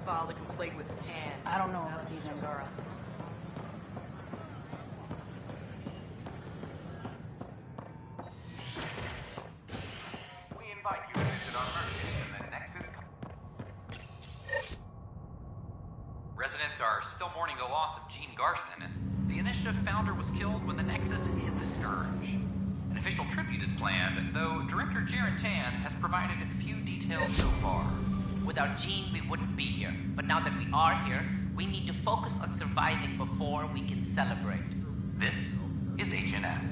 filed a complaint with Tan. I don't know about these Angara. We invite you to visit our merchants in the Nexus. Residents are still mourning the loss of Gene Garson. The initiative founder was killed when the Nexus hit the Scourge. An official tribute is planned, though Director Jaren Tan has provided few details so far. Without Gene, we wouldn't be here. But now that we are here, we need to focus on surviving before we can celebrate. This is HNS.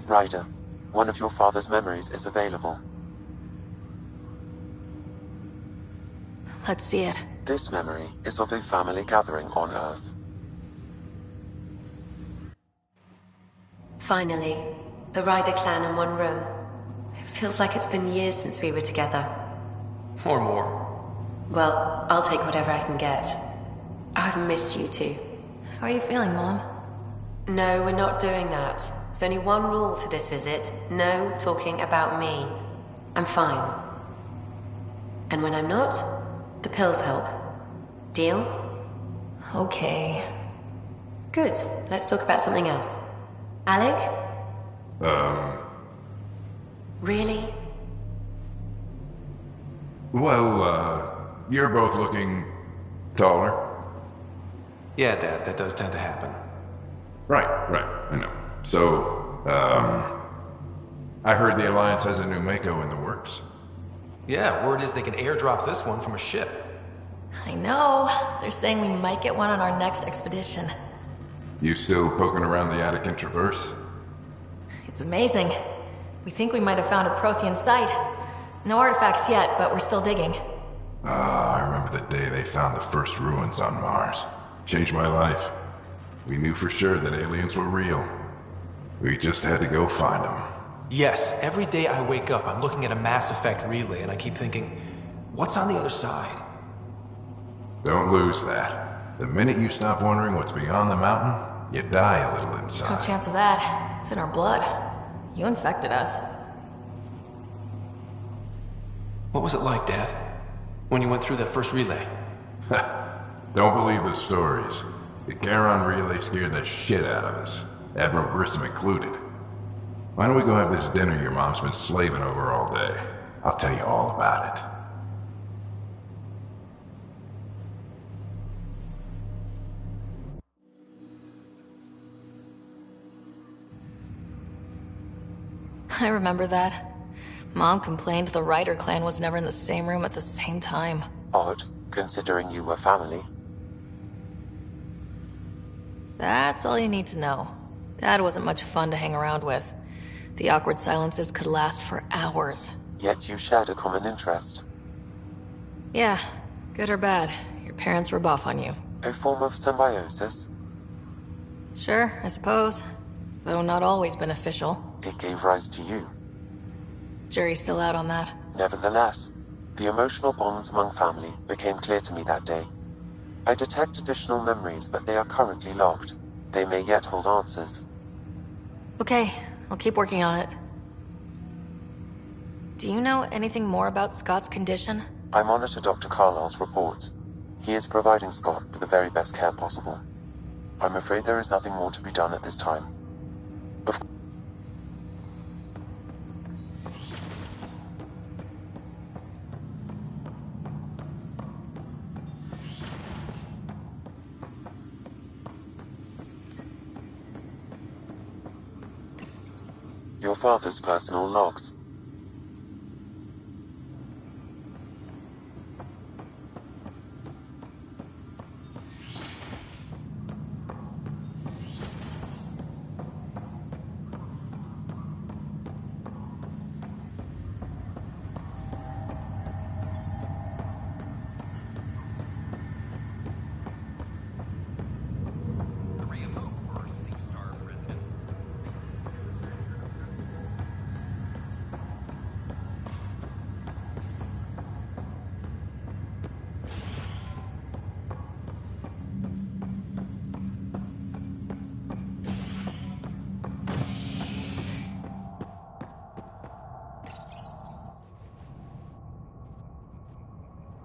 Ryder, one of your father's memories is available. Let's see it. This memory is of a family gathering on Earth. Finally, the Ryder clan in one room. It feels like it's been years since we were together. Or more. Well, I'll take whatever I can get. I've missed you too. How are you feeling, Mom? No, we're not doing that. There's only one rule for this visit. No talking about me. I'm fine. And when I'm not, the pills help. Deal? Okay. Good. Let's talk about something else. Alec? Really? Well, you're both looking taller. Yeah, Dad, that does tend to happen. Right, I know. So, I heard the Alliance has a new Mako in the works. Yeah, word is they can airdrop this one from a ship. I know. They're saying we might get one on our next expedition. You still poking around the Attican Traverse? It's amazing. We think we might have found a Prothean site. No artifacts yet, but we're still digging. I remember the day they found the first ruins on Mars. Changed my life. We knew for sure that aliens were real. We just had to go find them. Yes, every day I wake up, I'm looking at a Mass Effect relay, and I keep thinking, what's on the other side? Don't lose that. The minute you stop wondering what's beyond the mountain, you die a little inside. No chance of that. It's in our blood. You infected us. What was it like, Dad? When you went through that first relay? Don't believe the stories. The Charon relay scared the shit out of us. Admiral Grissom included. Why don't we go have this dinner your mom's been slaving over all day? I'll tell you all about it. I remember that. Mom complained the Ryder clan was never in the same room at the same time. Odd, considering you were family. That's all you need to know. Dad wasn't much fun to hang around with. The awkward silences could last for hours. Yet you shared a common interest. Yeah, good or bad, your parents rub off on you. A form of symbiosis. Sure, I suppose. Though not always beneficial. It gave rise to you. Jury's still out on that. Nevertheless, the emotional bonds among family became clear to me that day. I detect additional memories, but they are currently locked. They may yet hold answers. Okay, I'll keep working on it. Do you know anything more about Scott's condition? I monitor Dr. Carlisle's reports. He is providing Scott with the very best care possible. I'm afraid there is nothing more to be done at this time. Of Your father's personal logs.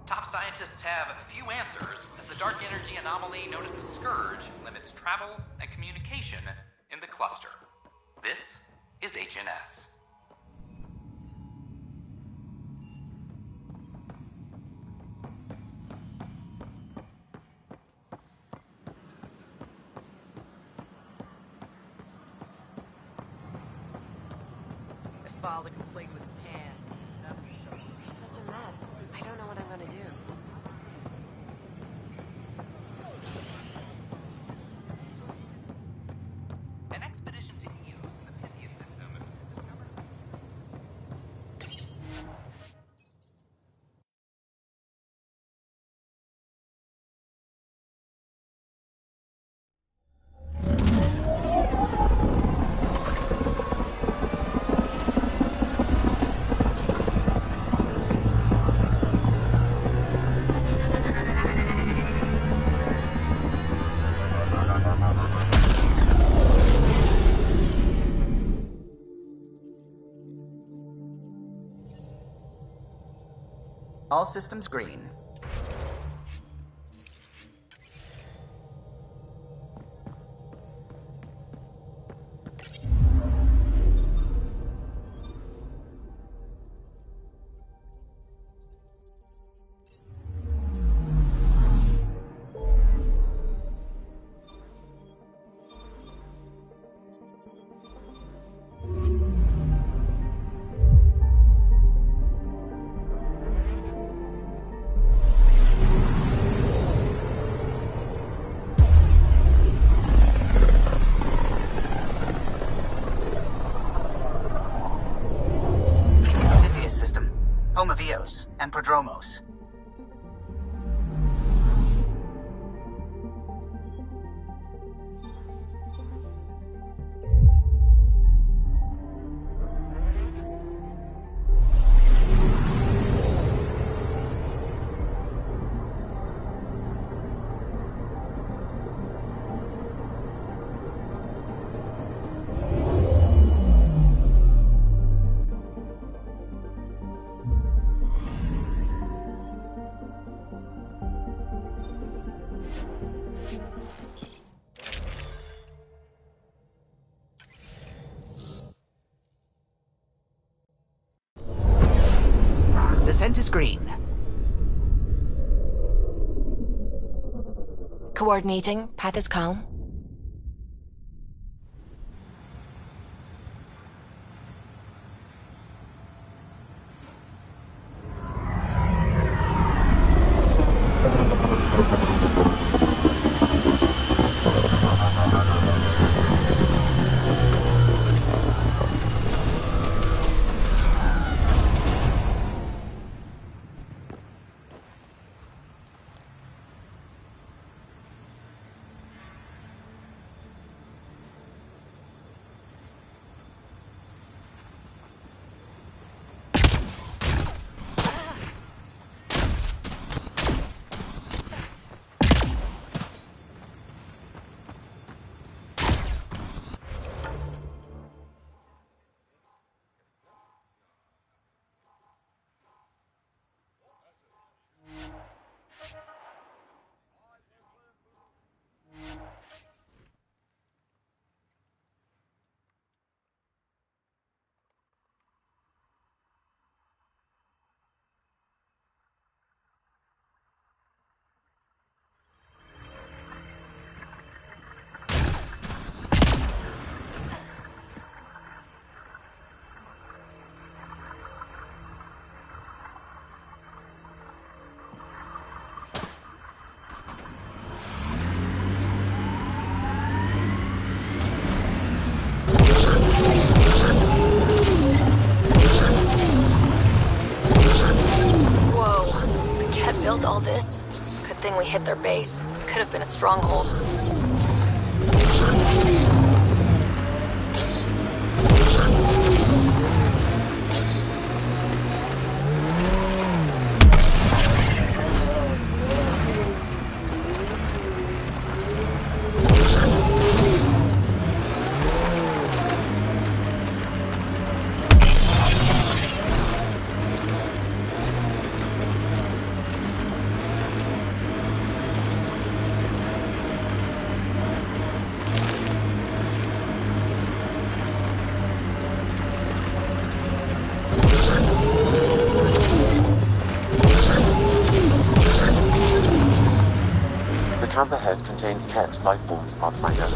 Top scientists have few answers, as the dark energy anomaly known as the Scourge limits travel and communication in the cluster. This is HNS. I filed a complaint with Tan. After Shepard. It's such a mess. I don't know what I'm gonna do. An expedition to Eos in the Pythias system discovered. All systems green. Pythias system. Home of Eos and Prodromos. Descent is green. Coordinating, path is calm. built all this? Good thing we hit their base. Could have been a stronghold. The camp ahead contains Ket Lifeforms Pathfinder.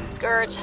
Scourge.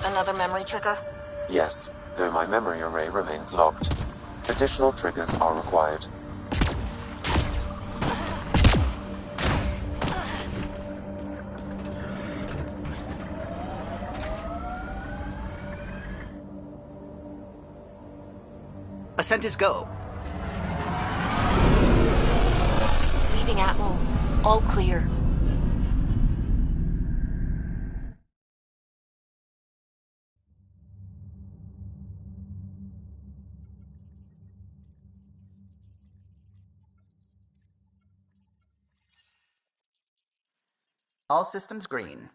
Another memory trigger? Yes, though my memory array remains locked. Additional triggers are required. Ascent is go. Leaving Atmo. All clear. All systems green.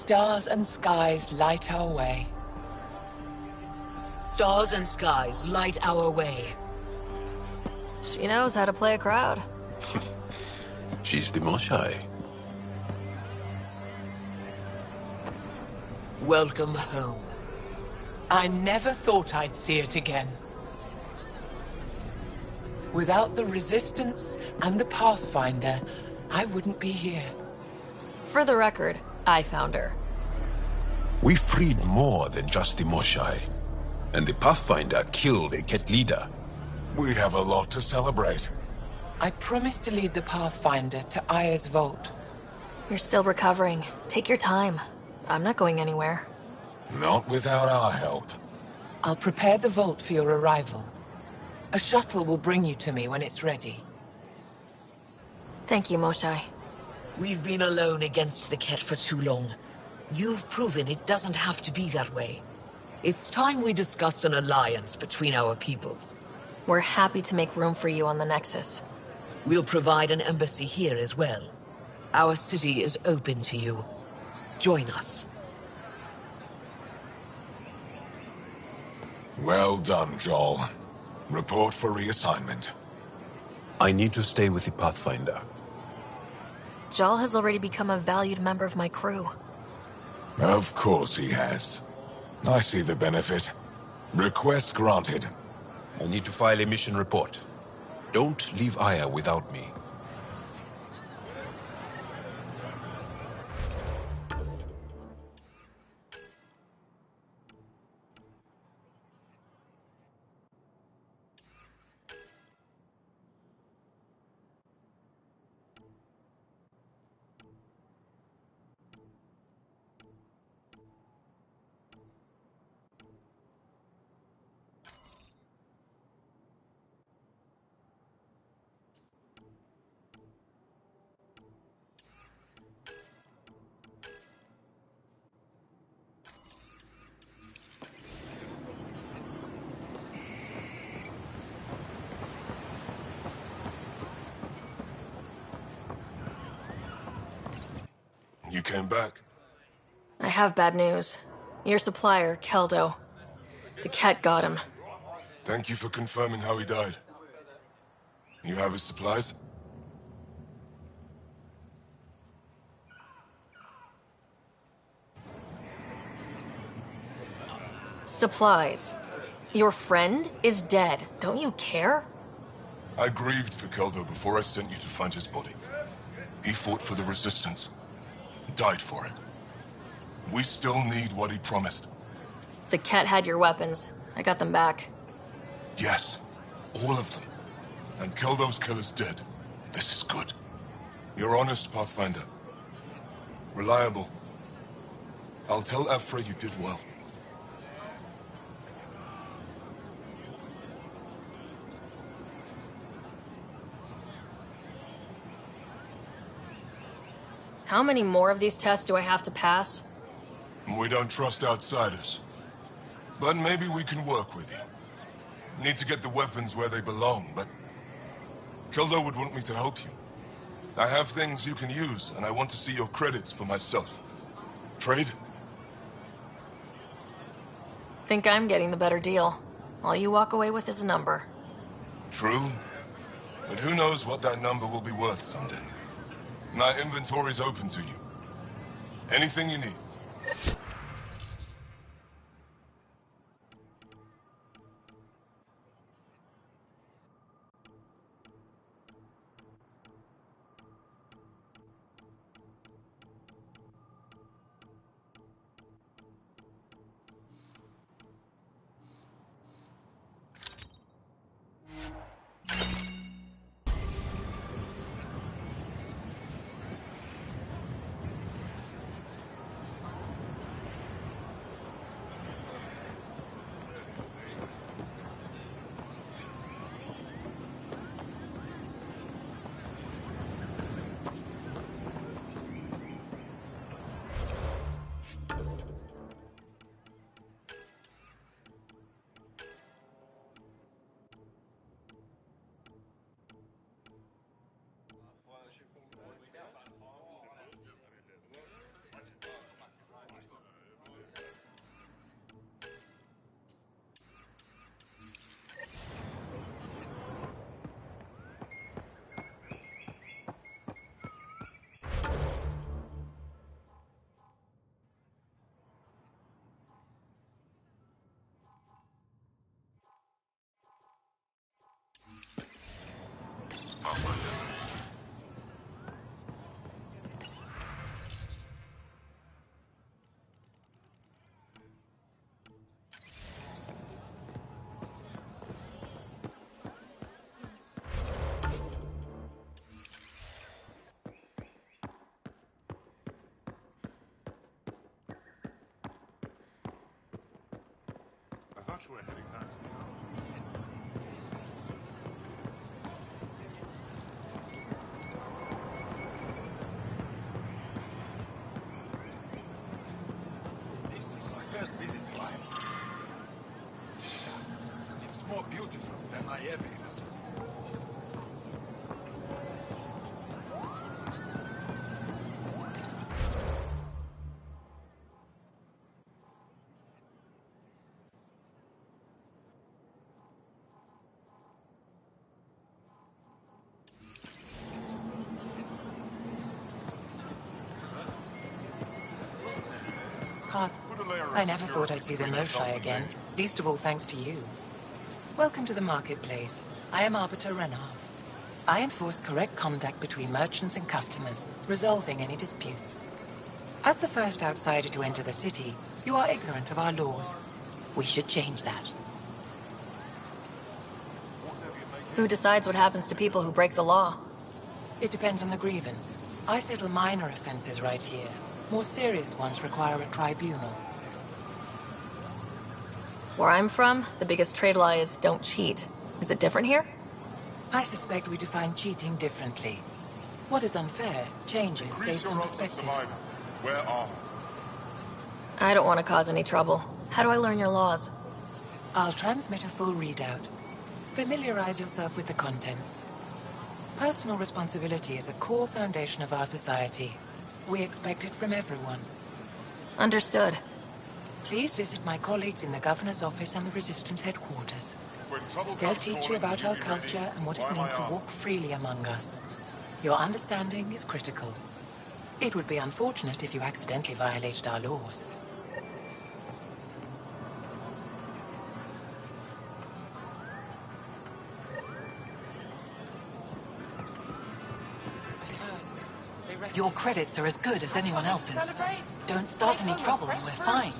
Stars and skies light our way. Stars and skies light our way. She knows how to play a crowd. She's the Moshai. Welcome home. I never thought I'd see it again. Without the Resistance and the Pathfinder, I wouldn't be here. For the record, I found her. We freed more than just the Moshai. And the Pathfinder killed a Ket leader. We have a lot to celebrate. I promised to lead the Pathfinder to Aya's vault. You're still recovering. Take your time. I'm not going anywhere. Not without our help. I'll prepare the vault for your arrival. A shuttle will bring you to me when it's ready. Thank you, Moshai. We've been alone against the Ket for too long. You've proven it doesn't have to be that way. It's time we discussed an alliance between our people. We're happy to make room for you on the Nexus. We'll provide an embassy here as well. Our city is open to you. Join us. Well done, Joel. Report for reassignment. I need to stay with the Pathfinder. Jal has already become a valued member of my crew. Of course he has. I see the benefit. Request granted. I need to file a mission report. Don't leave Aya without me. You came back? I have bad news. Your supplier, Keldo. The Ket got him. Thank you for confirming how he died. You have his supplies? Supplies. Your friend is dead. Don't you care? I grieved for Keldo before I sent you to find his body. He fought for the Resistance. Died for it. We still need what he promised. The Ket had your weapons. I got them back. Yes, all of them. And Keldo's killer's dead. This is good. You're honest, Pathfinder. Reliable. I'll tell Afra you did well. How many more of these tests do I have to pass? We don't trust outsiders. But maybe we can work with you. Need to get the weapons where they belong, but... Keldo would want me to help you. I have things you can use, and I want to see your credits for myself. Trade? Think I'm getting the better deal. All you walk away with is a number. True. But who knows what that number will be worth someday. My inventory's open to you. Anything you need. much we're heading back to the This is my first visit to Ryder. It's more beautiful than I ever imagined. Path. I never thought I'd see the Moshae again, least of all thanks to you. Welcome to the marketplace. I am Arbiter Renav. I enforce correct conduct between merchants and customers, resolving any disputes. As the first outsider to enter the city, you are ignorant of our laws. We should change that. Who decides what happens to people who break the law? It depends on the grievance. I settle minor offenses right here. More serious ones require a tribunal. Where I'm from, the biggest trade law is don't cheat. Is it different here? I suspect we define cheating differently. What is unfair changes based on perspective. Where are I don't want to cause any trouble. How do I learn your laws? I'll transmit a full readout. Familiarize yourself with the contents. Personal responsibility is a core foundation of our society. We expect it from everyone. Understood. Please visit my colleagues in the Governor's office and the Resistance headquarters. They'll teach you about our culture and what it means to walk freely among us. Your understanding is critical. It would be unfortunate if you accidentally violated our laws. Your credits are as good as anyone else's. Don't start any trouble and we're fine.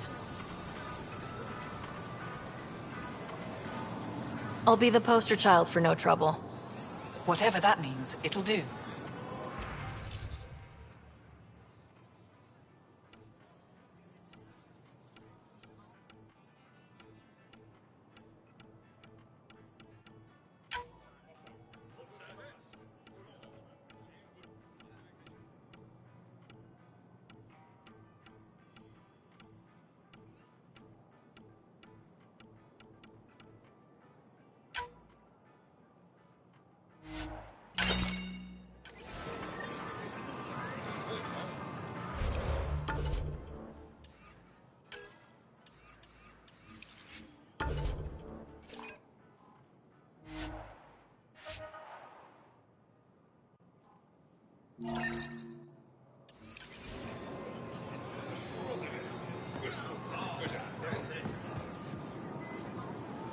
I'll be the poster child for no trouble. Whatever that means, it'll do.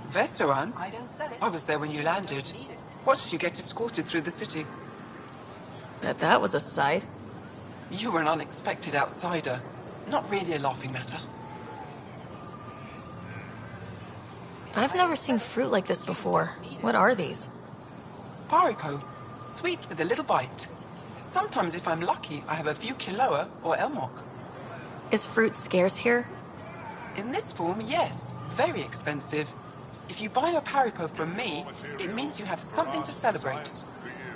Veteran? I was there when you landed. Watched you get escorted through the city. Bet that was a sight. You were an unexpected outsider. Not really a laughing matter. I've never seen fruit like this before. What are these? Paripo. Sweet with a little bite. Sometimes if I'm lucky, I have a few Kiloa or Elmok. Is fruit scarce here? In this form, yes. Very expensive. If you buy a Paripo from me, it means you have something to celebrate.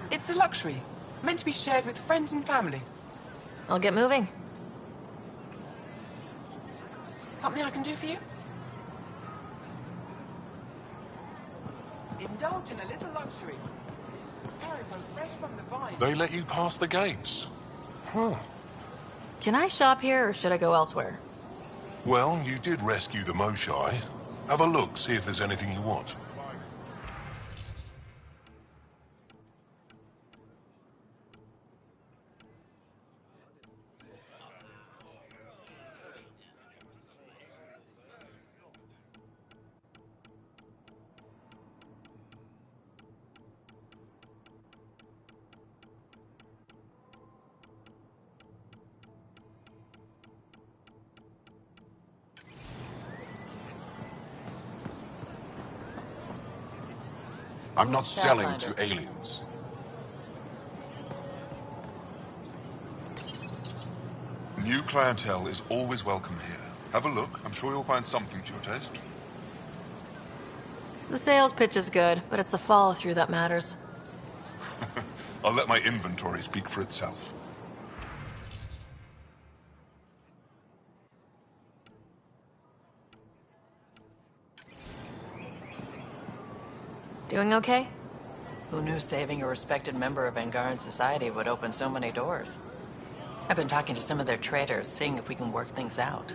It's a luxury, meant to be shared with friends and family. I'll get moving. Something I can do for you? Indulge in a little luxury. Paripo fresh from the vine. They let you pass the gates. Huh. Can I shop here, or should I go elsewhere? Well, you did rescue the Moshae. Have a look, see if there's anything you want. I'm not selling to aliens. New clientele is always welcome here. Have a look. I'm sure you'll find something to your taste. The sales pitch is good, but it's the follow-through that matters. I'll let my inventory speak for itself. Doing okay? Who knew saving a respected member of Angaran society would open so many doors? I've been talking to some of their traders, seeing if we can work things out.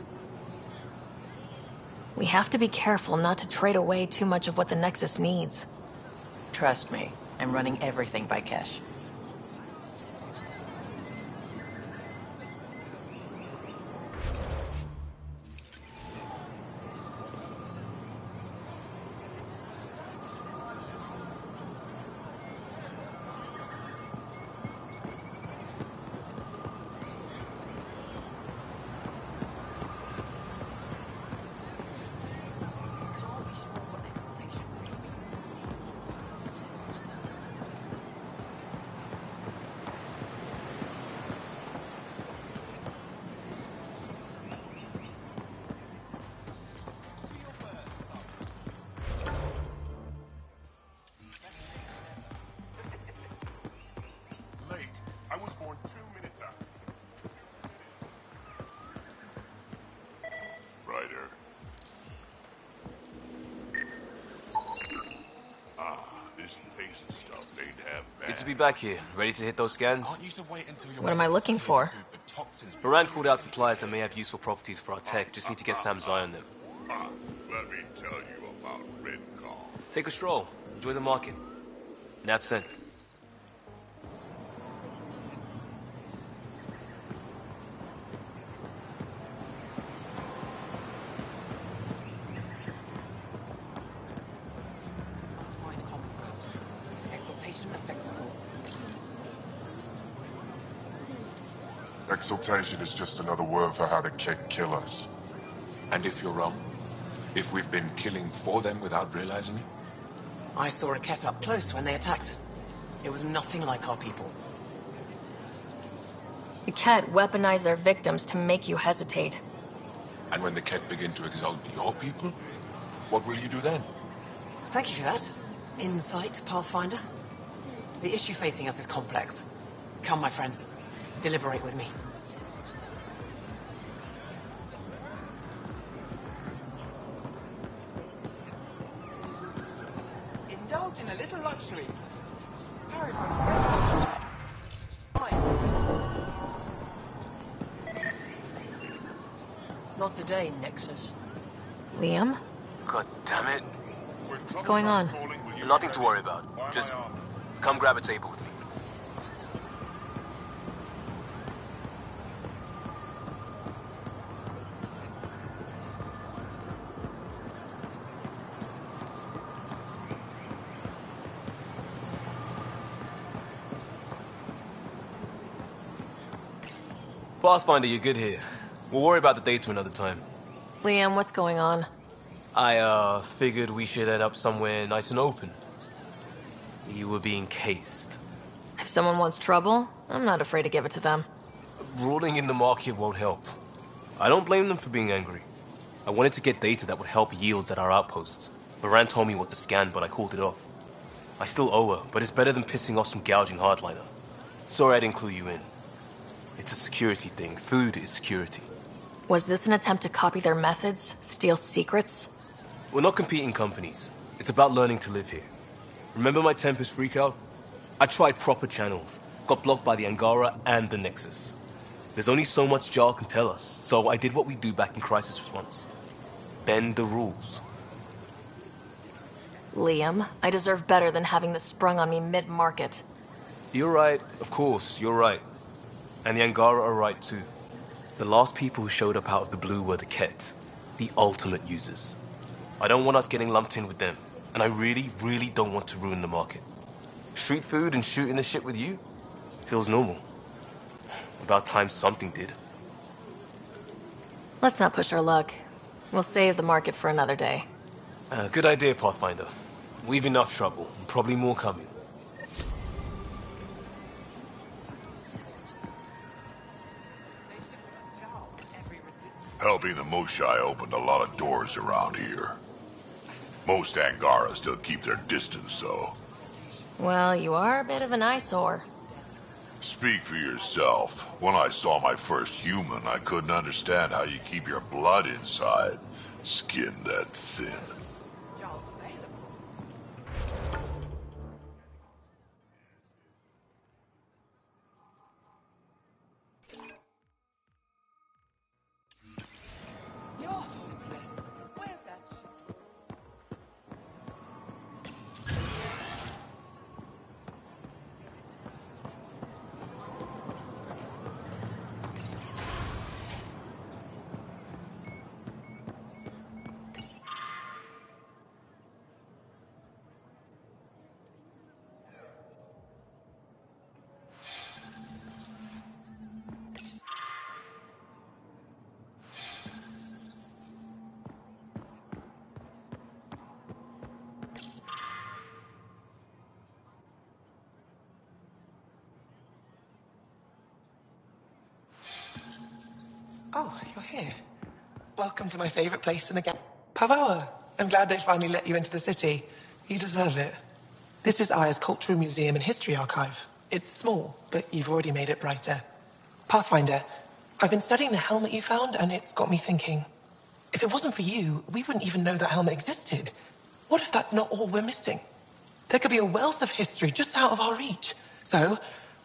We have to be careful not to trade away too much of what the Nexus needs. Trust me, I'm running everything by Kesh. I was born 2 minutes after. Ryder. This paste stuff ain't half bad. Good to be back here, ready to hit those scans. What am I looking for? Moran called out supplies that may have useful properties for our tech. Just need to get Sam's eye on them. Let me tell you about Red Call. Take a stroll. Enjoy the market. Nav sent. Exaltation is just another word for how the Kett kill us. And if you're wrong? If we've been killing for them without realizing it? I saw a Kett up close when they attacked. It was nothing like our people. The Kett weaponize their victims to make you hesitate. And when the Kett begin to exalt your people, what will you do then? Thank you for that. Insight, Pathfinder. The issue facing us is complex. Come, my friends. Deliberate with me. Indulge in a little luxury. Hurry, my friend. Not today, Nexus. Liam? God damn it. What's going on? Nothing to worry about. Just come grab a table with me. Pathfinder, you're good here. We'll worry about the data another time. Liam, what's going on? I, figured we should head up somewhere nice and open. You were being cased. If someone wants trouble, I'm not afraid to give it to them. Ruling in the market won't help. I don't blame them for being angry. I wanted to get data that would help yields at our outposts. Moran told me what to scan, but I called it off. I still owe her, but it's better than pissing off some gouging hardliner. Sorry I didn't clue you in. It's a security thing. Food is security. Was this an attempt to copy their methods? Steal secrets? We're not competing companies. It's about learning to live here. Remember my Tempest freakout? I tried proper channels. Got blocked by the Angara and the Nexus. There's only so much Jar can tell us, so I did what we do back in crisis response. Bend the rules. Liam, I deserve better than having this sprung on me mid-market. You're right. Of course, you're right. And the Angara are right too. The last people who showed up out of the blue were the Kett, the ultimate users. I don't want us getting lumped in with them, and I really, really don't want to ruin the market. Street food and shooting the shit with you feels normal. About time something did. Let's not push our luck. We'll save the market for another day. Good idea, Pathfinder. We've enough trouble, and probably more coming. Helping the Moshai opened a lot of doors around here. Most Angara still keep their distance, though. Well, you are a bit of an eyesore. Speak for yourself. When I saw my first human, I couldn't understand how you keep your blood inside. Skin that thin. Oh, you're here. Welcome to my favorite place in the Pavawa. I'm glad they finally let you into the city. You deserve it. This is Aya's Cultural Museum and History Archive. It's small, but you've already made it brighter. Pathfinder, I've been studying the helmet you found, and it's got me thinking. If it wasn't for you, we wouldn't even know that helmet existed. What if that's not all we're missing? There could be a wealth of history just out of our reach. So,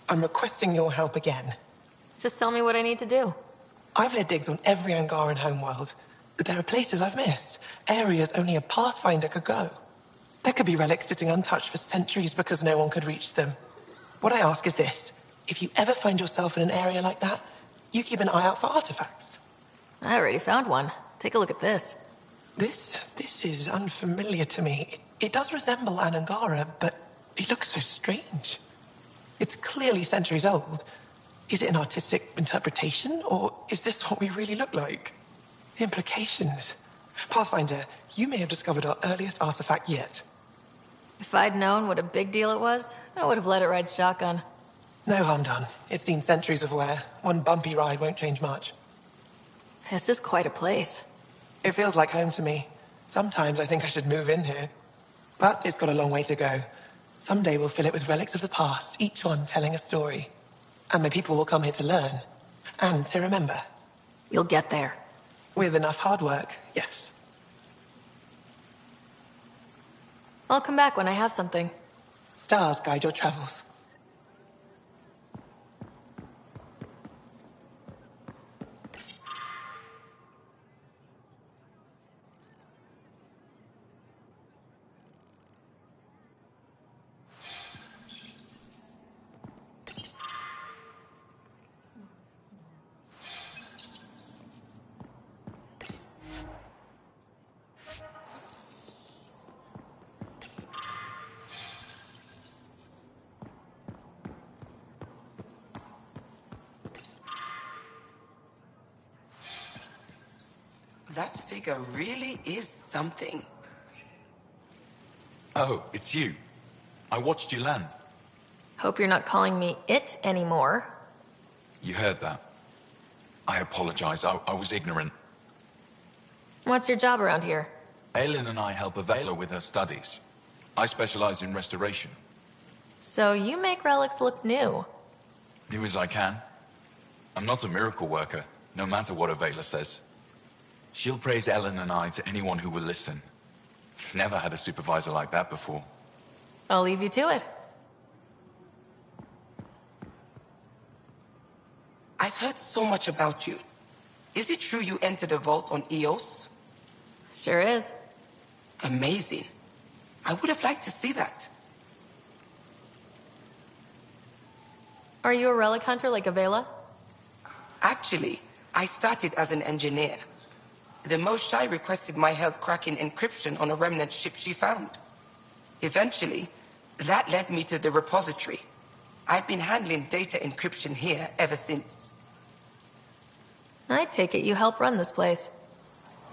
I'm requesting your help again. Just tell me what I need to do. I've led digs on every Angaran homeworld, but there are places I've missed, areas only a Pathfinder could go. There could be relics sitting untouched for centuries because no one could reach them. What I ask is this: if you ever find yourself in an area like that, you keep an eye out for artifacts. I already found one. Take a look at this. This is unfamiliar to me. It does resemble an Angara, but it looks so strange. It's clearly centuries old. Is it an artistic interpretation, or is this what we really look like? The implications. Pathfinder, you may have discovered our earliest artifact yet. If I'd known what a big deal it was, I would have let it ride shotgun. No harm done. It's seen centuries of wear. One bumpy ride won't change much. This is quite a place. It feels like home to me. Sometimes I think I should move in here. But it's got a long way to go. Someday we'll fill it with relics of the past, each one telling a story. And my people will come here to learn. And to remember. You'll get there. With enough hard work, yes. I'll come back when I have something. Stars guide your travels. That figure really is something. Oh, it's you. I watched you land. Hope you're not calling me it anymore. You heard that. I apologize. I was ignorant. What's your job around here? Aylin and I help Avela with her studies. I specialize in restoration. So you make relics look new. New as I can. I'm not a miracle worker, no matter what Avela says. She'll praise Ellen and I to anyone who will listen. Never had a supervisor like that before. I'll leave you to it. I've heard so much about you. Is it true you entered a vault on Eos? Sure is. Amazing. I would have liked to see that. Are you a relic hunter like Avela? Actually, I started as an engineer. The Moshai requested my help cracking encryption on a remnant ship she found. Eventually, that led me to the repository. I've been handling data encryption here ever since. I take it you help run this place.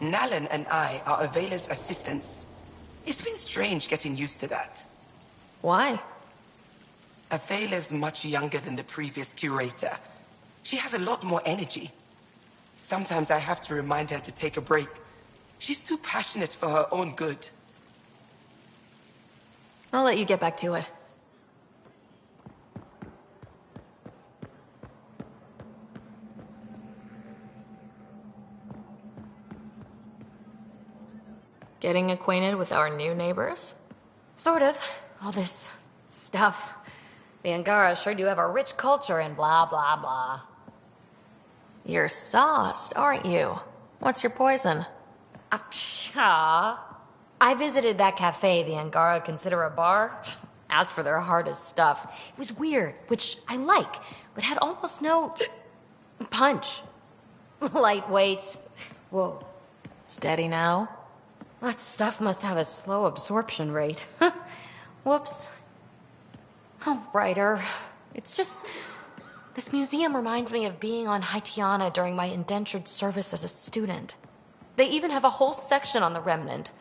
Nalan and I are Avela's assistants. It's been strange getting used to that. Why? Avela's much younger than the previous curator. She has a lot more energy. Sometimes I have to remind her to take a break. She's too passionate for her own good. I'll let you get back to it. Getting acquainted with our new neighbors? Sort of. All this stuff. The Angara sure do have a rich culture and blah, blah, blah. You're sauced, aren't you? What's your poison? I visited that cafe the Angara consider a bar. Asked for their hardest stuff. It was weird, which I like, but had almost no punch. Lightweight. Whoa. Steady now? That stuff must have a slow absorption rate. Whoops. Oh, Ryder. It's just... This museum reminds me of being on Haitiana during my indentured service as a student. They even have a whole section on the Remnant.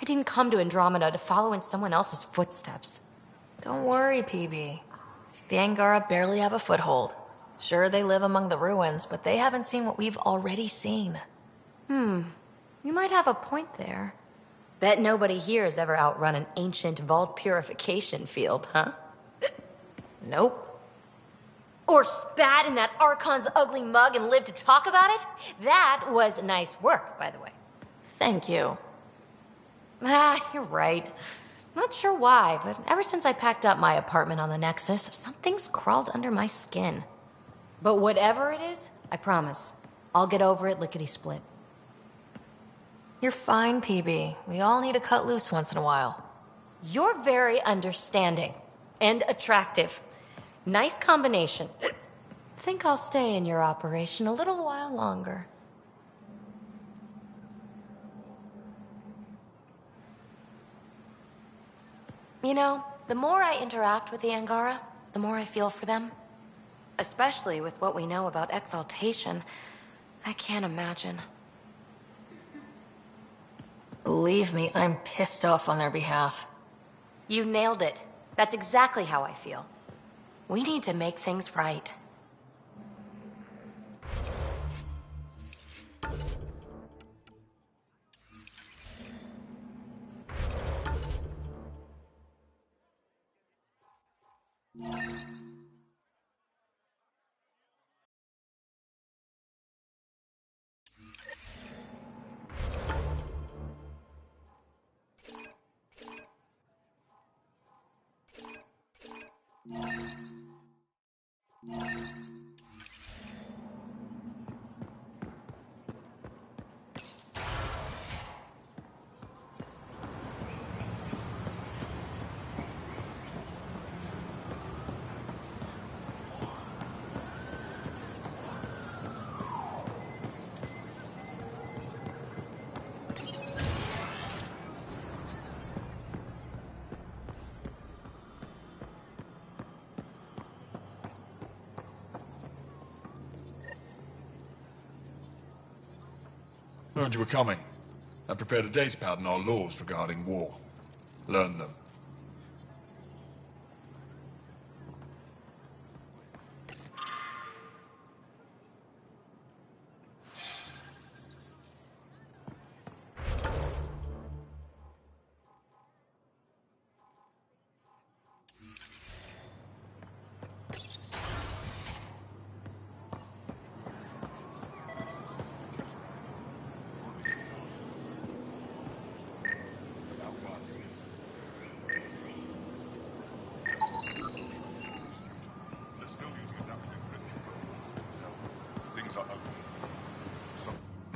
I didn't come to Andromeda to follow in someone else's footsteps. Don't worry, PeeBee. The Angara barely have a foothold. Sure, they live among the ruins, but they haven't seen what we've already seen. You might have a point there. Bet nobody here has ever outrun an ancient vault purification field, huh? Nope. Or spat in that Archon's ugly mug and lived to talk about it? That was nice work, by the way. Thank you. You're right. Not sure why, but ever since I packed up my apartment on the Nexus, something's crawled under my skin. But whatever it is, I promise, I'll get over it lickety-split. You're fine, PeeBee. We all need to cut loose once in a while. You're very understanding and attractive. Nice combination. Think I'll stay in your operation a little while longer. You know, the more I interact with the Angara, the more I feel for them. Especially with what we know about exaltation. I can't imagine. Believe me, I'm pissed off on their behalf. You nailed it. That's exactly how I feel. We need to make things right. Heard you were coming. I prepared a datapad on our laws regarding war. Learn them.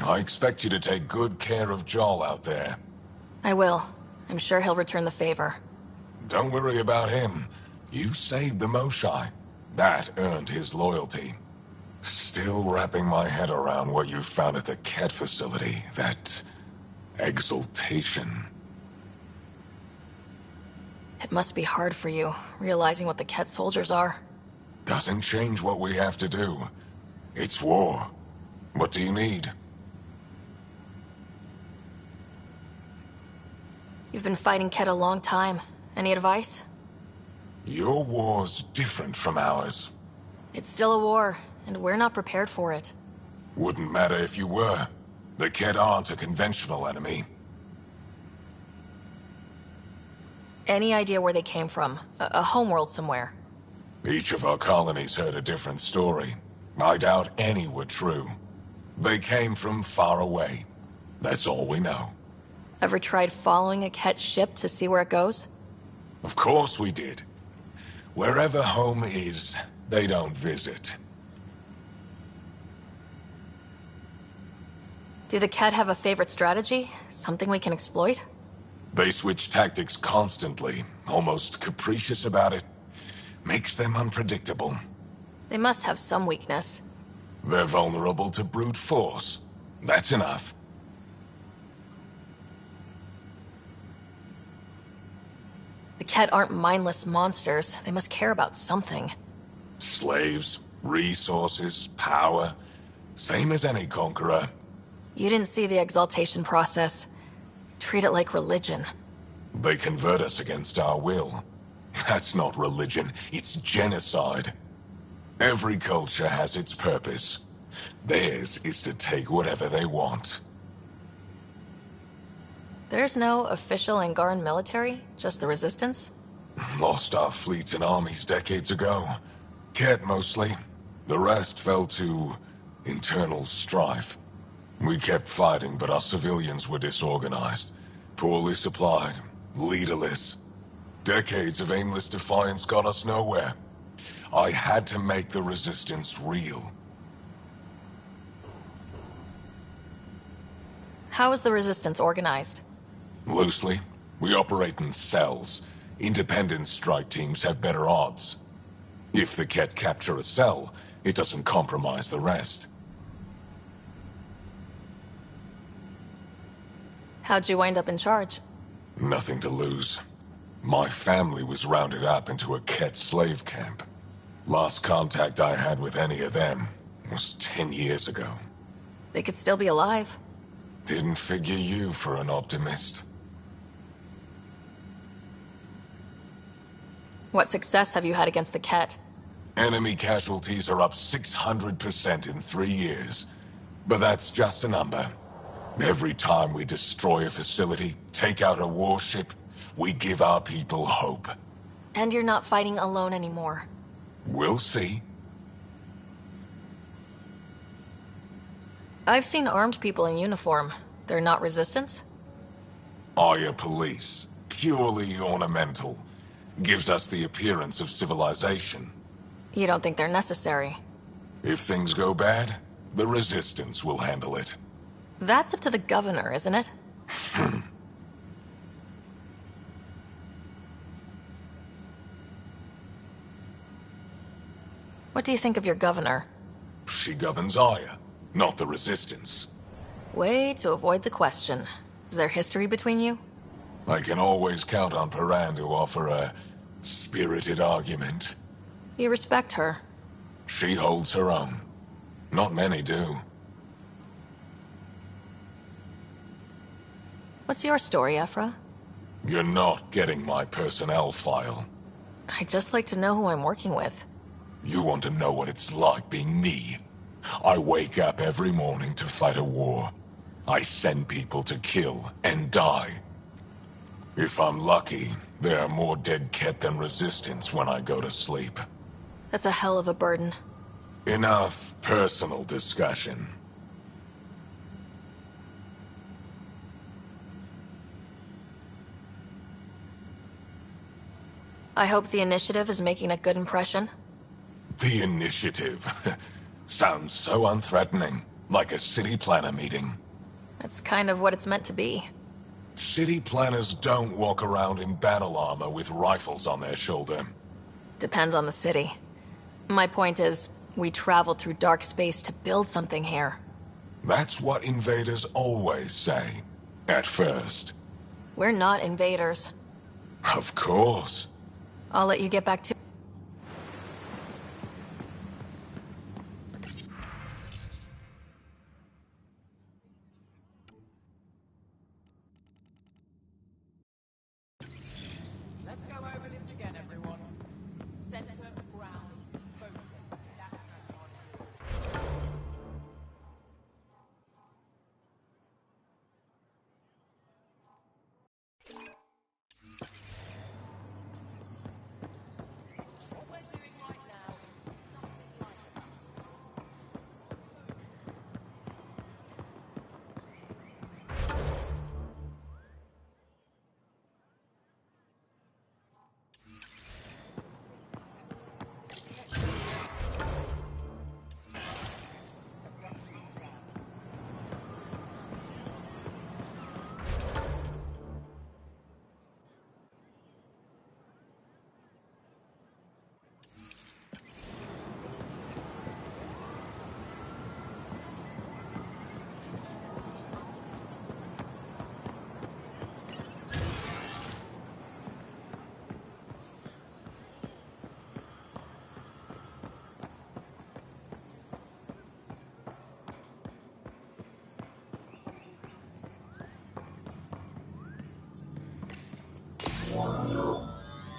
I expect you to take good care of Joel out there. I will. I'm sure he'll return the favor. Don't worry about him. You saved the Moshai. That earned his loyalty. Still wrapping my head around what you found at the Ket facility. That exaltation. It must be hard for you, realizing what the Ket soldiers are. Doesn't change what we have to do. It's war. What do you need? You've been fighting Ket a long time. Any advice? Your war's different from ours. It's still a war, and we're not prepared for it. Wouldn't matter if you were. The Ket aren't a conventional enemy. Any idea where they came from? A homeworld somewhere? Each of our colonies heard a different story. I doubt any were true. They came from far away. That's all we know. Ever tried following a Ket ship to see where it goes? Of course we did. Wherever home is, they don't visit. Do the Ket have a favorite strategy? Something we can exploit? They switch tactics constantly, almost capricious about it. Makes them unpredictable. They must have some weakness. They're vulnerable to brute force. That's enough. The Ket aren't mindless monsters. They must care about something. Slaves, resources, power. Same as any conqueror. You didn't see the exaltation process. Treat it like religion. They convert us against our will. That's not religion, it's genocide. Every culture has its purpose. Theirs is to take whatever they want. There's no official Angaran military? Just the Resistance? Lost our fleets and armies decades ago. Ket mostly. The rest fell to internal strife. We kept fighting, but our civilians were disorganized. Poorly supplied. Leaderless. Decades of aimless defiance got us nowhere. I had to make the Resistance real. How is the Resistance organized? Loosely, we operate in cells. Independent strike teams have better odds. If the Ket capture a cell, it doesn't compromise the rest. How'd you wind up in charge? Nothing to lose. My family was rounded up into a Ket slave camp. Last contact I had with any of them was 10 years ago. They could still be alive. Didn't figure you for an optimist. What success have you had against the Ket? Enemy casualties are up 600% in 3 years. But that's just a number. Every time we destroy a facility, take out a warship, we give our people hope. And you're not fighting alone anymore. We'll see. I've seen armed people in uniform. They're not Resistance? Aya police. Purely ornamental. Gives us the appearance of civilization. You don't think they're necessary? If things go bad, the Resistance will handle it. That's up to the governor, isn't it? What do you think of your governor? She governs Aya, not the Resistance. Way to avoid the question. Is there history between you? I can always count on Paran to offer a spirited argument. You respect her. She holds her own. Not many do. What's your story, Ephra? You're not getting my personnel file. I'd just like to know who I'm working with. You want to know what it's like being me? I wake up every morning to fight a war. I send people to kill and die. If I'm lucky, there are more dead Ket than Resistance when I go to sleep. That's a hell of a burden. Enough personal discussion. I hope the initiative is making a good impression. The initiative. Sounds so unthreatening, like a city planner meeting. That's kind of what it's meant to be. City planners don't walk around in battle armor with rifles on their shoulder. Depends on the city. My point is, we traveled through dark space to build something here. That's what invaders always say. At first. We're not invaders. Of course. I'll let you get back to... Let's go over this again, everyone. Center, ground, focus.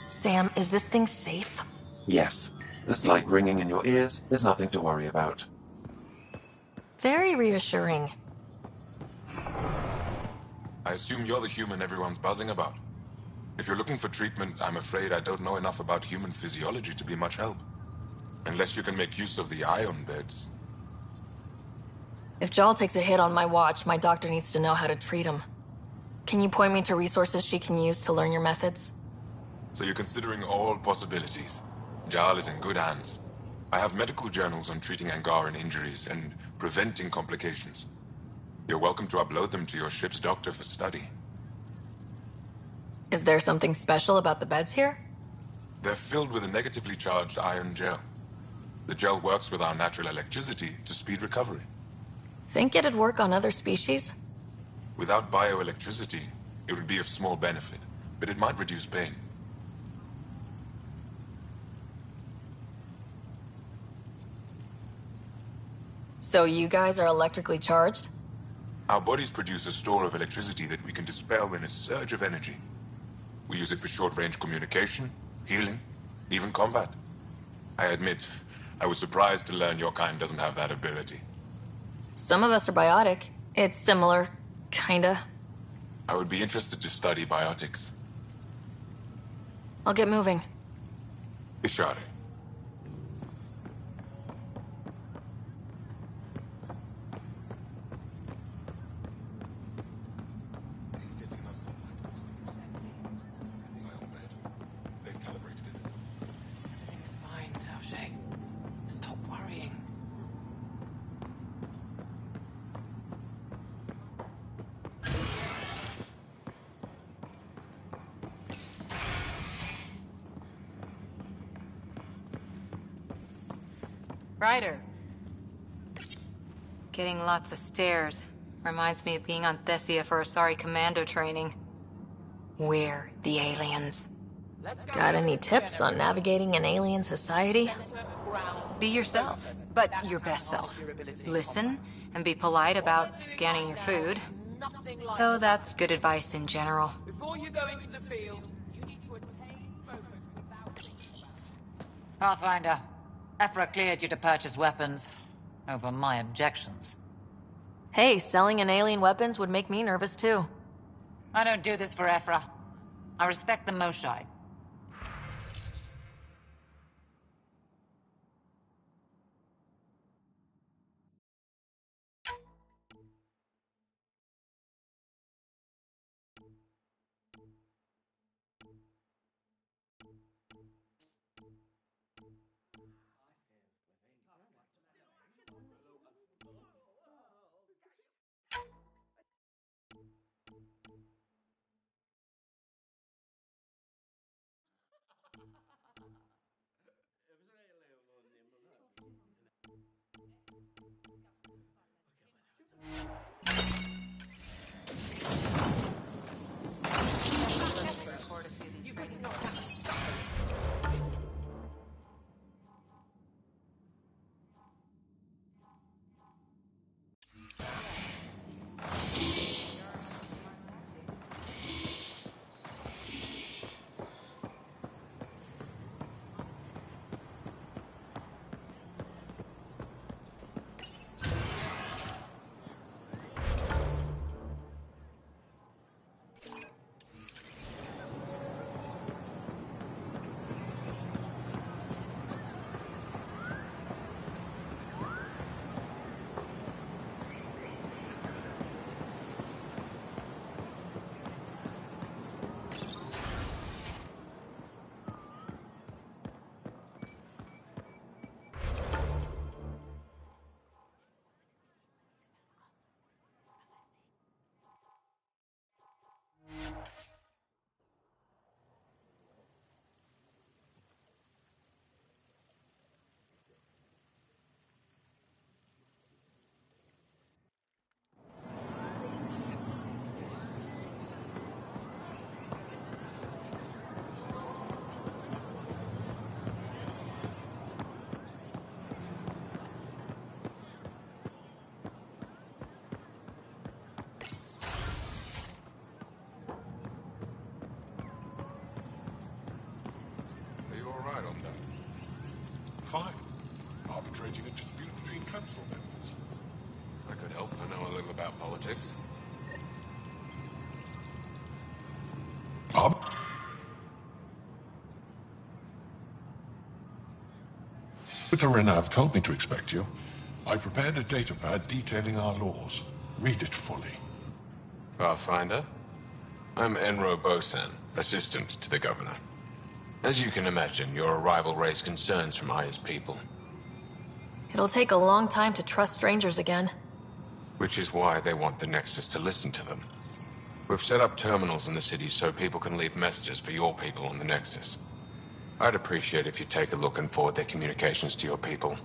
Sam, is this thing safe? Yes. The slight ringing in your ears is nothing to worry about. Very reassuring. I assume you're the human everyone's buzzing about. If you're looking for treatment, I'm afraid I don't know enough about human physiology to be much help. Unless you can make use of the ion beds. If Jal takes a hit on my watch, my doctor needs to know how to treat him. Can you point me to resources she can use to learn your methods? So you're considering all possibilities. Jal is in good hands. I have medical journals on treating Angaran injuries and preventing complications. You're welcome to upload them to your ship's doctor for study. Is there something special about the beds here? They're filled with a negatively charged iron gel. The gel works with our natural electricity to speed recovery. Think it'd work on other species? Without bioelectricity, it would be of small benefit, but it might reduce pain. So you guys are electrically charged? Our bodies produce a store of electricity that we can dispel in a surge of energy. We use it for short-range communication, healing, even combat. I admit, I was surprised to learn your kind doesn't have that ability. Some of us are biotic. It's similar, kinda. I would be interested to study biotics. I'll get moving. Ishari. Everything's fine, Taoshi. Stop worrying. Ryder. Getting lots of stares. Reminds me of being on Thessia for Asari commando training. We're the aliens. Got any tips on navigating an alien society? Be yourself, but your best self. Listen, and be polite about scanning your food. Though that's good advice in general. Before you go into the field, you need to attain focus without... Pathfinder, Ephra cleared you to purchase weapons. Over my objections. Hey, selling an alien weapons would make me nervous too. I don't do this for Ephra. I respect the Moshai. fine. Arbitrating a dispute between council members. I could help. I know a little about politics. Arbiter Renav told me to expect you. I prepared a datapad detailing our laws. Read it fully. Pathfinder? I'm Enro Bosan, assistant to the governor. As you can imagine, your arrival raised concerns from Aya's people. It'll take a long time to trust strangers again. Which is why they want the Nexus to listen to them. We've set up terminals in the city so people can leave messages for your people on the Nexus. I'd appreciate if you take a look and forward their communications to your people.